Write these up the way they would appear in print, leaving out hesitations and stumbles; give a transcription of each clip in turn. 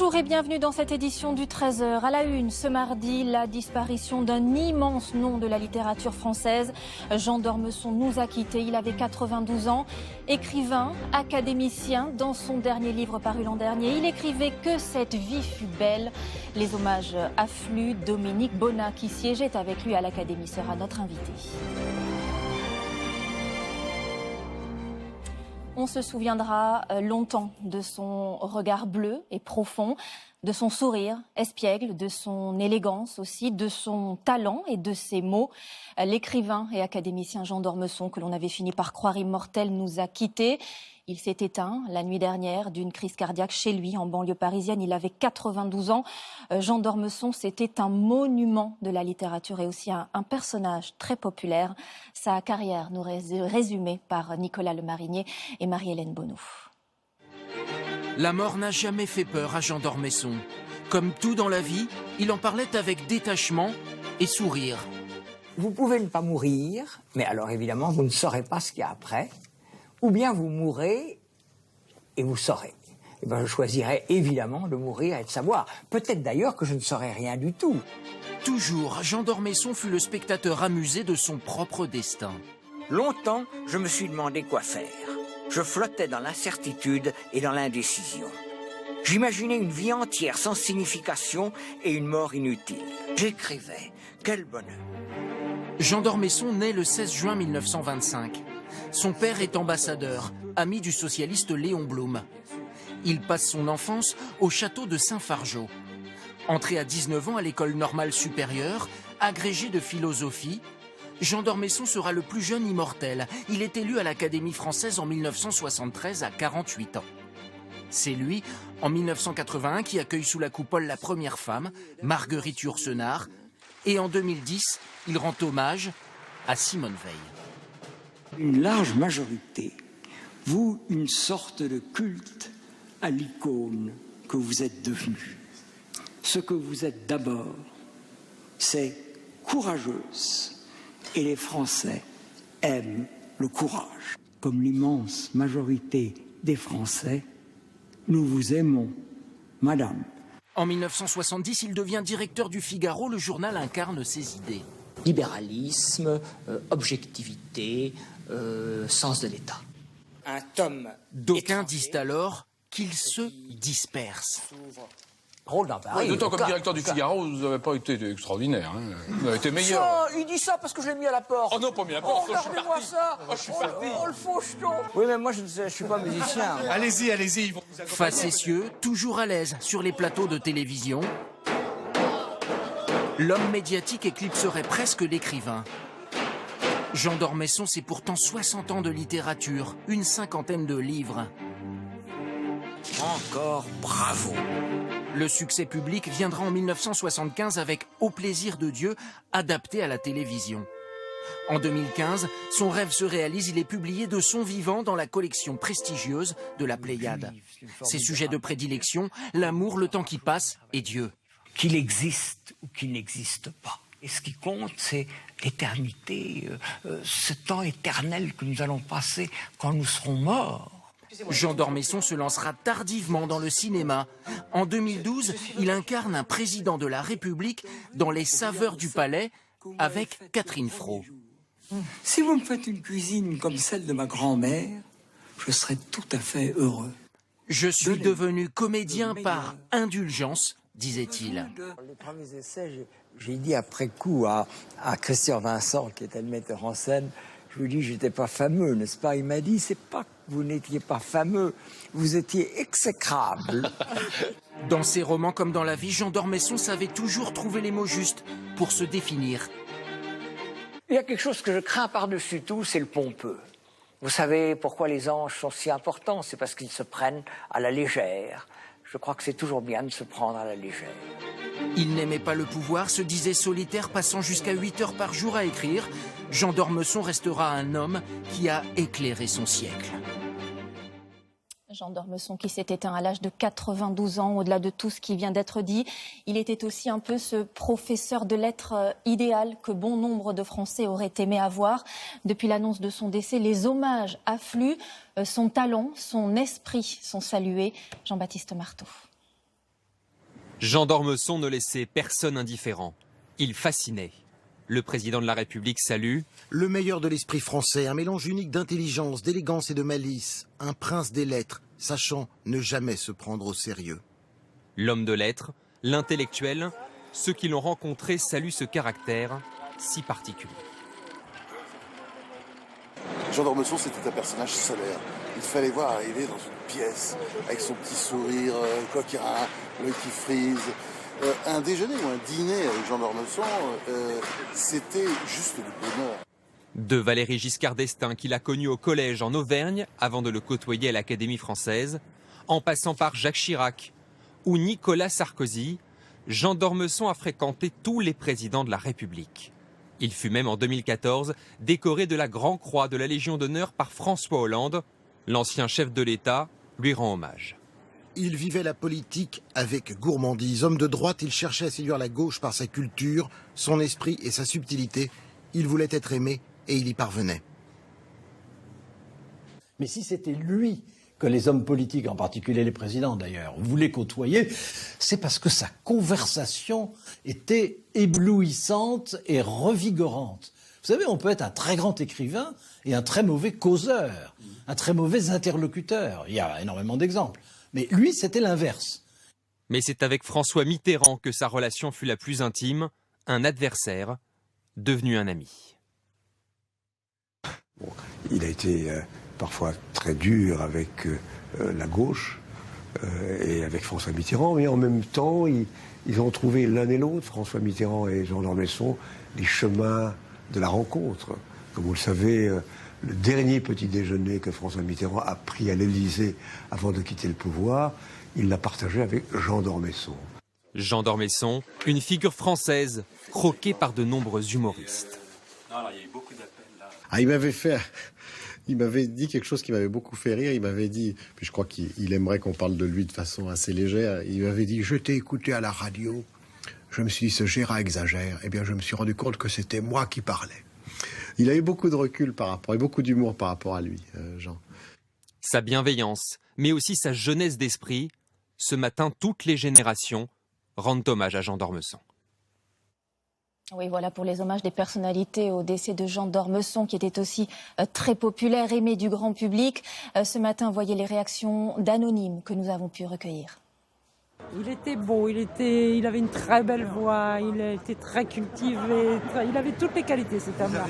Bonjour et bienvenue dans cette édition du 13h. À la une, ce mardi, la disparition d'un immense nom de la littérature française. Jean d'Ormesson nous a quittés, il avait 92 ans. Écrivain, académicien, dans son dernier livre paru l'an dernier, il écrivait que cette vie fut belle. Les hommages affluent. Dominique Bonnat, qui siégeait avec lui à l'Académie, sera notre invité. On se souviendra longtemps de son regard bleu et profond, de son sourire espiègle, de son élégance aussi, de son talent et de ses mots. L'écrivain et académicien Jean d'Ormesson, que l'on avait fini par croire immortel, nous a quittés. Il s'est éteint la nuit dernière d'une crise cardiaque chez lui en banlieue parisienne. Il avait 92 ans. Jean d'Ormesson, c'était un monument de la littérature et aussi un personnage très populaire. Sa carrière nous est résumée par Nicolas Lemarinier et Marie-Hélène Bonneau. La mort n'a jamais fait peur à Jean d'Ormesson. Comme tout dans la vie, il en parlait avec détachement et sourire. Vous pouvez ne pas mourir, mais alors évidemment, vous ne saurez pas ce qu'il y a après. Ou bien vous mourrez et vous saurez. Eh bien, je choisirais évidemment de mourir et de savoir. Peut-être d'ailleurs que je ne saurais rien du tout. Toujours, Jean d'Ormesson fut le spectateur amusé de son propre destin. Longtemps, je me suis demandé quoi faire. Je flottais dans l'incertitude et dans l'indécision. J'imaginais une vie entière sans signification et une mort inutile. J'écrivais. Quel bonheur. Jean d'Ormesson naît le 16 juin 1925. Son père est ambassadeur, ami du socialiste Léon Blum. Il passe son enfance au château de Saint-Fargeau. Entré à 19 ans à l'école normale supérieure, agrégé de philosophie, Jean d'Ormesson sera le plus jeune immortel. Il est élu à l'Académie française en 1973 à 48 ans. C'est lui, en 1981, qui accueille sous la coupole la première femme, Marguerite Yourcenar. Et en 2010, il rend hommage à Simone Veil. Une large majorité voue une sorte de culte à l'icône que vous êtes devenu. Ce que vous êtes d'abord, c'est courageuse. Et les Français aiment le courage. Comme l'immense majorité des Français, nous vous aimons, madame. En 1970, il devient directeur du Figaro. Le journal incarne ses idées. Libéralisme, objectivité, sens de l'État. Un tome. D'aucuns disent alors qu'il se disperse. D'autant comme directeur du Figaro, vous n'avez pas été extraordinaire. Hein. Vous avez été meilleur. Ça, il dit ça parce que je l'ai mis à la porte. Oh non, pas mis à la porte. Regardez-moi ça. Oh, je suis parti. Oh, le faucheton. Oui, mais moi, je ne suis pas musicien. Allez-y, allez-y. Ils vont vous accompagner. Facétieux, toujours à l'aise sur les plateaux de télévision, l'homme médiatique éclipserait presque l'écrivain. Jean d'Ormesson, c'est pourtant 60 ans de littérature, une cinquantaine de livres. Encore bravo. Le succès public viendra en 1975 avec Au plaisir de Dieu, adapté à la télévision. En 2015, son rêve se réalise, il est publié de son vivant dans la collection prestigieuse de la Pléiade. Ses sujets de prédilection, l'amour, le temps qui passe et Dieu. Qu'il existe ou qu'il n'existe pas. Et ce qui compte, c'est l'éternité, ce temps éternel que nous allons passer quand nous serons morts. Jean d'Ormesson se lancera tardivement dans le cinéma. En 2012, il incarne un président de la République dans Les Saveurs du Palais avec Catherine Fro. Si vous me faites une cuisine comme celle de ma grand-mère, je serai tout à fait heureux. Je suis devenu comédien par indulgence, disait-il. Les premiers essais, j'ai dit après coup à Christian Vincent, qui était le metteur en scène, je lui ai dit, je n'étais pas fameux, n'est-ce pas? Il m'a dit, c'est pas que vous n'étiez pas fameux, vous étiez exécrable. Dans ses romans comme dans la vie, Jean d'Ormesson savait toujours trouver les mots justes pour se définir. Il y a quelque chose que je crains par-dessus tout, c'est le pompeux. Vous savez pourquoi les anges sont si importants? C'est parce qu'ils se prennent à la légère. Je crois que c'est toujours bien de se prendre à la légère. Il n'aimait pas le pouvoir, se disait solitaire, passant jusqu'à 8 heures par jour à écrire. Jean d'Ormesson restera un homme qui a éclairé son siècle. Jean d'Ormesson qui s'est éteint à l'âge de 92 ans, au-delà de tout ce qui vient d'être dit. Il était aussi un peu ce professeur de lettres idéal que bon nombre de Français auraient aimé avoir. Depuis l'annonce de son décès, les hommages affluent. Son talent, son esprit sont salués. Jean-Baptiste Marteau. Jean d'Ormesson ne laissait personne indifférent. Il fascinait. Le président de la République salue. Le meilleur de l'esprit français, un mélange unique d'intelligence, d'élégance et de malice. Un prince des lettres, sachant ne jamais se prendre au sérieux. L'homme de lettres, l'intellectuel, ceux qui l'ont rencontré saluent ce caractère si particulier. Jean d'Ormesson, c'était un personnage solaire. Il fallait voir arriver dans une pièce avec son petit sourire, coquin, l'œil qui frise. Un déjeuner ou un dîner avec Jean d'Ormesson, c'était juste le bonheur. De Valéry Giscard d'Estaing, qu'il a connu au collège en Auvergne avant de le côtoyer à l'Académie française, en passant par Jacques Chirac ou Nicolas Sarkozy, Jean d'Ormesson a fréquenté tous les présidents de la République. Il fut même en 2014 décoré de la Grand Croix de la Légion d'honneur par François Hollande. L'ancien chef de l'État lui rend hommage. Il vivait la politique avec gourmandise. Homme de droite, il cherchait à séduire la gauche par sa culture, son esprit et sa subtilité. Il voulait être aimé et il y parvenait. Mais si c'était lui que les hommes politiques, en particulier les présidents d'ailleurs, voulaient côtoyer, c'est parce que sa conversation était éblouissante et revigorante. Vous savez, on peut être un très grand écrivain et un très mauvais causeur, un très mauvais interlocuteur. Il y a énormément d'exemples. Mais lui, c'était l'inverse. Mais c'est avec François Mitterrand que sa relation fut la plus intime, un adversaire, devenu un ami. Bon, il a été parfois très dur avec la gauche et avec François Mitterrand, mais en même temps, ils ont trouvé l'un et l'autre, François Mitterrand et Jean d'Ormesson, les chemins de la rencontre. Comme vous le savez, le dernier petit déjeuner que François Mitterrand a pris à l'Élysée avant de quitter le pouvoir, il l'a partagé avec Jean d'Ormesson. Jean d'Ormesson, une figure française, croquée par de nombreux humoristes. Il m'avait dit quelque chose qui m'avait beaucoup fait rire. Il m'avait dit, puis je crois qu'il aimerait qu'on parle de lui de façon assez légère. Il m'avait dit, je t'ai écouté à la radio. Je me suis dit, ce Gérard exagère. Eh bien, je me suis rendu compte que c'était moi qui parlais. Il avait beaucoup de recul par rapport, et beaucoup d'humour par rapport à lui, Jean. Sa bienveillance, mais aussi sa jeunesse d'esprit. Ce matin, toutes les générations rendent hommage à Jean d'Ormesson. Oui, voilà pour les hommages des personnalités au décès de Jean d'Ormesson, qui était aussi très populaire, aimé du grand public. Ce matin, voyez les réactions d'anonymes que nous avons pu recueillir. Il était beau, il avait une très belle voix, il était très cultivé, il avait toutes les qualités, cet homme-là.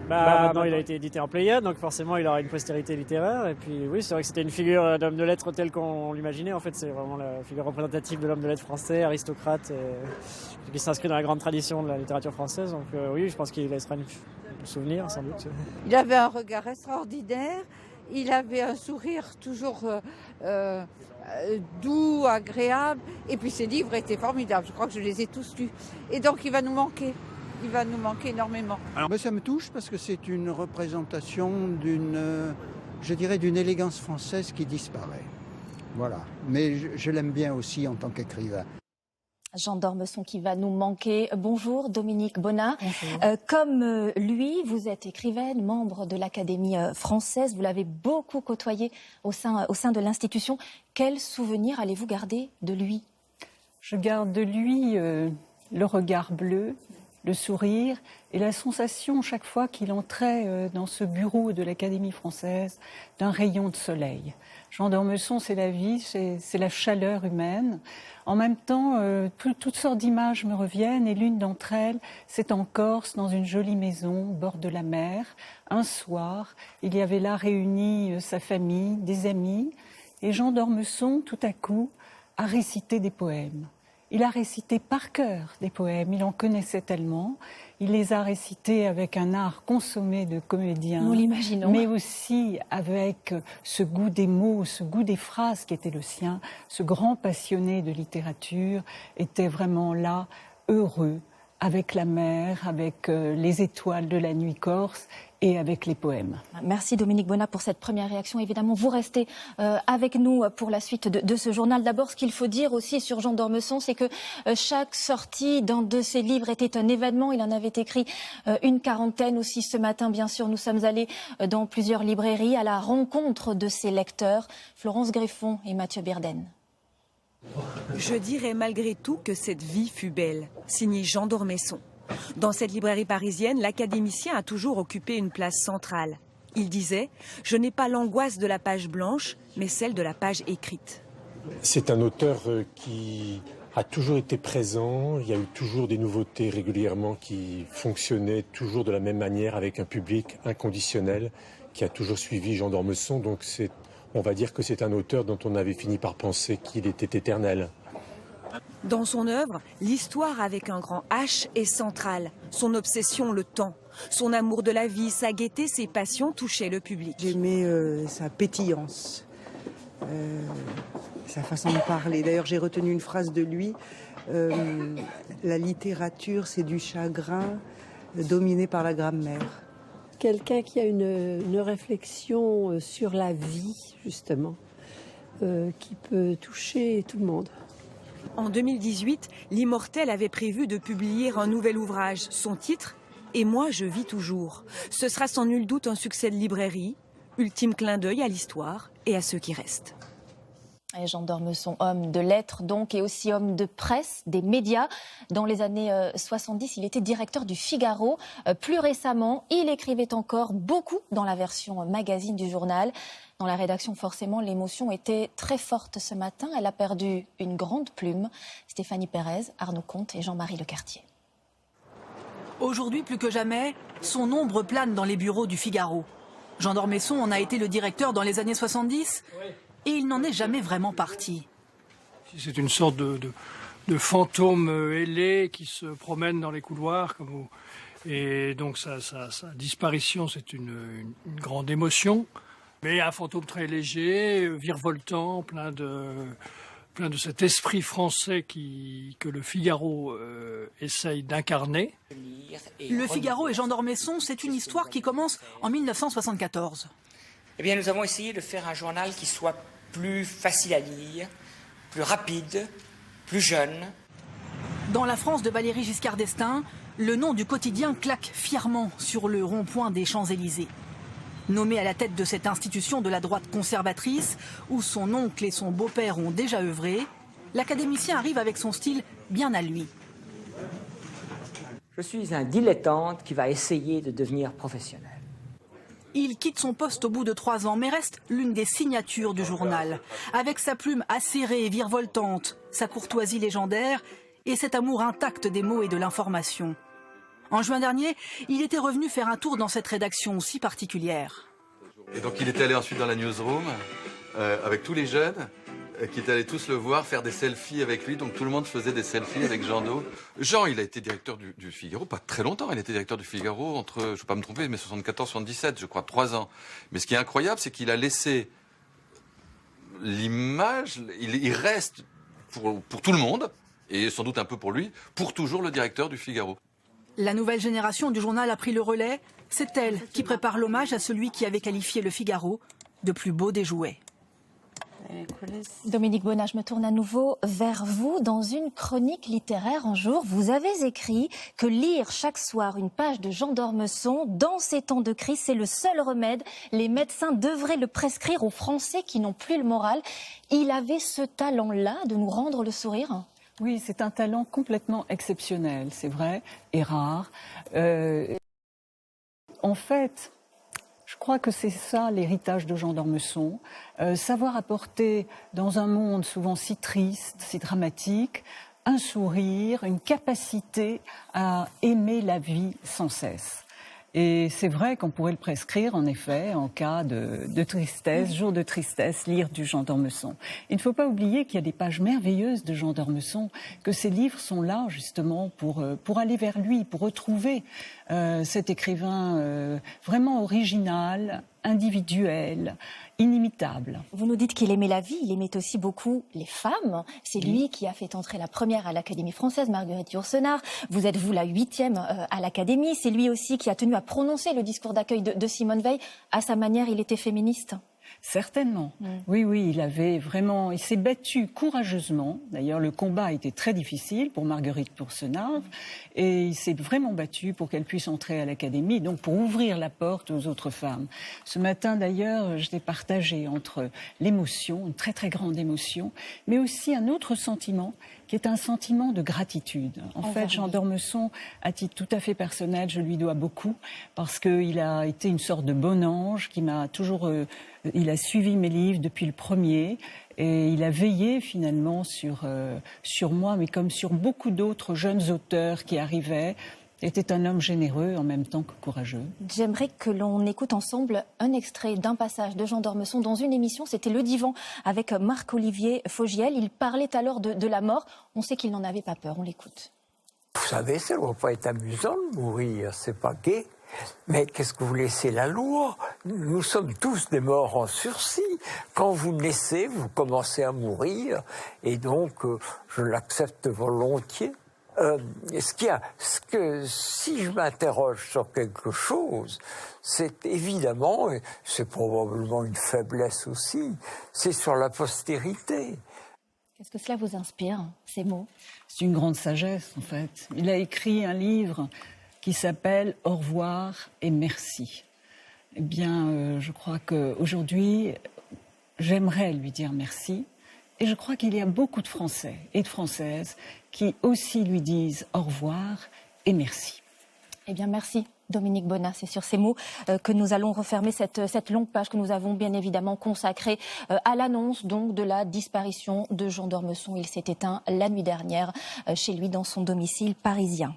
Maintenant, il a été édité en Pléiade, donc forcément, il aura une postérité littéraire. Et puis, oui, c'est vrai que c'était une figure d'homme de lettres telle qu'on l'imaginait. En fait, c'est vraiment la figure représentative de l'homme de lettres français, aristocrate, qui s'inscrit dans la grande tradition de la littérature française. Donc, oui, je pense qu'il laissera un souvenir, sans doute. Il avait un regard extraordinaire. Il avait un sourire toujours doux, agréable. Et puis, ses livres étaient formidables. Je crois que je les ai tous lus. Et donc, il va nous manquer. Il va nous manquer énormément. Alors, ça me touche parce que c'est une représentation d'une élégance française qui disparaît. Voilà. Mais je l'aime bien aussi en tant qu'écrivain. Jean d'Ormesson qui va nous manquer. Bonjour Dominique Bonnat. Comme lui, vous êtes écrivaine, membre de l'Académie française. Vous l'avez beaucoup côtoyé au sein de l'institution. Quel souvenir allez-vous garder de lui? Je garde de lui le regard bleu, le sourire et la sensation chaque fois qu'il entrait dans ce bureau de l'Académie française d'un rayon de soleil. Jean d'Ormesson, c'est la vie, c'est la chaleur humaine. En même temps, toutes sortes d'images me reviennent et l'une d'entre elles, c'est en Corse, dans une jolie maison au bord de la mer. Un soir, il y avait là réuni sa famille, des amis, et Jean d'Ormesson, tout à coup, a récité des poèmes. Il a récité par cœur des poèmes, il en connaissait tellement. Il les a récités avec un art consommé de comédien. Nous l'imaginons. Mais aussi avec ce goût des mots, ce goût des phrases qui était le sien. Ce grand passionné de littérature était vraiment là, heureux, avec la mer, avec les étoiles de la nuit corse et avec les poèmes. Merci Dominique Bonnat pour cette première réaction. Évidemment, vous restez avec nous pour la suite de ce journal. D'abord, ce qu'il faut dire aussi sur Jean d'Ormesson, c'est que chaque sortie d'un de ses livres était un événement. Il en avait écrit une quarantaine aussi ce matin. Bien sûr, nous sommes allés dans plusieurs librairies à la rencontre de ses lecteurs. Florence Greffon et Mathieu Birden. Je dirais malgré tout que cette vie fut belle, signé Jean d'Ormesson. Dans cette librairie parisienne, l'académicien a toujours occupé une place centrale. Il disait « Je n'ai pas l'angoisse de la page blanche, mais celle de la page écrite ». C'est un auteur qui a toujours été présent. Il y a eu toujours des nouveautés régulièrement qui fonctionnaient toujours de la même manière avec un public inconditionnel qui a toujours suivi Jean d'Ormesson. Donc on va dire que c'est un auteur dont on avait fini par penser qu'il était éternel. Dans son œuvre, l'histoire avec un grand H est centrale. Son obsession, le temps. Son amour de la vie, sa gaieté, ses passions touchaient le public. J'aimais sa pétillance, sa façon de parler. D'ailleurs, j'ai retenu une phrase de lui. La littérature, c'est du chagrin dominé par la grammaire. Quelqu'un qui a une réflexion sur la vie, justement, qui peut toucher tout le monde. En 2018, l'Immortel avait prévu de publier un nouvel ouvrage. Son titre, « Et moi, je vis toujours ». Ce sera sans nul doute un succès de librairie, ultime clin d'œil à l'histoire et à ceux qui restent. Et Jean d'Ormesson, homme de lettres donc, et aussi homme de presse, des médias. Dans les années 70, il était directeur du Figaro. Plus récemment, il écrivait encore beaucoup dans la version magazine du journal. Dans la rédaction, forcément, l'émotion était très forte ce matin. Elle a perdu une grande plume. Stéphanie Pérez, Arnaud Comte et Jean-Marie Lecartier. Aujourd'hui, plus que jamais, son ombre plane dans les bureaux du Figaro. Jean d'Ormesson en a été le directeur dans les années 70. Et il n'en est jamais vraiment parti. C'est une sorte de fantôme ailé qui se promène dans les couloirs. Et donc sa disparition, c'est une grande émotion. Mais un fantôme très léger, virevoltant, plein de cet esprit français que le Figaro essaye d'incarner. Le Figaro et Jean d'Ormesson, c'est une histoire qui commence en 1974. Eh bien, nous avons essayé de faire un journal qui soit plus facile à lire, plus rapide, plus jeune. Dans la France de Valéry Giscard d'Estaing, le nom du quotidien claque fièrement sur le rond-point des Champs-Élysées. Nommé à la tête de cette institution de la droite conservatrice, où son oncle et son beau-père ont déjà œuvré, l'académicien arrive avec son style bien à lui. Je suis un dilettante qui va essayer de devenir professionnel. Il quitte son poste au bout de 3 ans, mais reste l'une des signatures du journal. Avec sa plume acérée et virevoltante, sa courtoisie légendaire et cet amour intact des mots et de l'information. En juin dernier, il était revenu faire un tour dans cette rédaction si particulière. Et donc il était allé ensuite dans la newsroom avec tous les jeunes qui étaient allés tous le voir, faire des selfies avec lui. Donc tout le monde faisait des selfies avec Jean d'O. Jean, il a été directeur du Figaro, pas très longtemps. Il était directeur du Figaro entre, je ne vais pas me tromper, mais 74-77, je crois, 3 ans. Mais ce qui est incroyable, c'est qu'il a laissé l'image, il reste pour tout le monde, et sans doute un peu pour lui, pour toujours le directeur du Figaro. La nouvelle génération du journal a pris le relais. C'est elle qui prépare l'hommage à celui qui avait qualifié le Figaro de plus beau des jouets. Dominique Bonnat, je me tourne à nouveau vers vous. Dans une chronique littéraire un jour, vous avez écrit que lire chaque soir une page de Jean d'Ormesson, dans ces temps de crise, c'est le seul remède. Les médecins devraient le prescrire aux Français qui n'ont plus le moral. Il avait ce talent-là de nous rendre le sourire ? Oui, c'est un talent complètement exceptionnel, c'est vrai, et rare. En fait, je crois que c'est ça l'héritage de Jean d'Ormesson, savoir apporter dans un monde souvent si triste, si dramatique, un sourire, une capacité à aimer la vie sans cesse. Et c'est vrai qu'on pourrait le prescrire, en effet, en cas de tristesse, jour de tristesse, lire du Jean d'Ormesson. Il ne faut pas oublier qu'il y a des pages merveilleuses de Jean d'Ormesson, que ces livres sont là, justement, pour aller vers lui, pour retrouver cet écrivain vraiment original, individuel, inimitable. Vous nous dites qu'il aimait la vie, il aimait aussi beaucoup les femmes. C'est lui qui a fait entrer la première à l'Académie française, Marguerite Yourcenar. Vous êtes, vous, la 8e à l'Académie. C'est lui aussi qui a tenu à prononcer le discours d'accueil de Simone Veil. À sa manière, il était féministe. Certainement. Oui, il s'est battu courageusement. D'ailleurs, le combat a été très difficile pour Marguerite Yourcenar et il s'est vraiment battu pour qu'elle puisse entrer à l'Académie, donc pour ouvrir la porte aux autres femmes. Ce matin, d'ailleurs, j'étais partagée entre l'émotion, une très très grande émotion, mais aussi un autre sentiment qui est un sentiment de gratitude. En fait, Jean d'Ormesson, à titre tout à fait personnel, je lui dois beaucoup parce qu'il a été une sorte de bon ange qui m'a toujours... il a suivi mes livres depuis le premier et il a veillé finalement sur moi, mais comme sur beaucoup d'autres jeunes auteurs qui arrivaient. Était un homme généreux en même temps que courageux. J'aimerais que l'on écoute ensemble un extrait d'un passage de Jean d'Ormesson dans une émission. C'était Le Divan avec Marc-Olivier Fogiel. Il parlait alors de la mort. On sait qu'il n'en avait pas peur. On l'écoute. Vous savez, ça ne doit pas être amusant de mourir. C'est pas gai. Mais qu'est-ce que vous laissez la loi? Nous sommes tous des morts en sursis. Quand vous naissez, vous commencez à mourir. Et donc, je l'accepte volontiers. Si je m'interroge sur quelque chose, c'est évidemment, et c'est probablement une faiblesse aussi, c'est sur la postérité. Qu'est-ce que cela vous inspire, ces mots? C'est une grande sagesse, en fait. Il a écrit un livre qui s'appelle « Au revoir et merci ». Eh bien, je crois qu'aujourd'hui, j'aimerais lui dire merci. Et je crois qu'il y a beaucoup de Français et de Françaises qui aussi lui disent au revoir et merci. Eh bien, merci Dominique Bonnat. C'est sur ces mots que nous allons refermer cette longue page que nous avons bien évidemment consacrée à l'annonce donc de la disparition de Jean d'Ormesson. Il s'est éteint la nuit dernière chez lui dans son domicile parisien.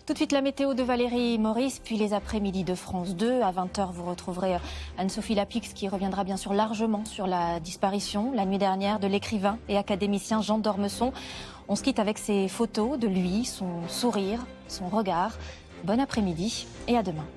Tout de suite, la météo de Valérie Maurice, puis les après-midi de France 2. À 20h, vous retrouverez Anne-Sophie Lapix qui reviendra bien sûr largement sur la disparition la nuit dernière de l'écrivain et académicien Jean d'Ormesson. On se quitte avec ces photos de lui, son sourire, son regard. Bon après-midi et à demain.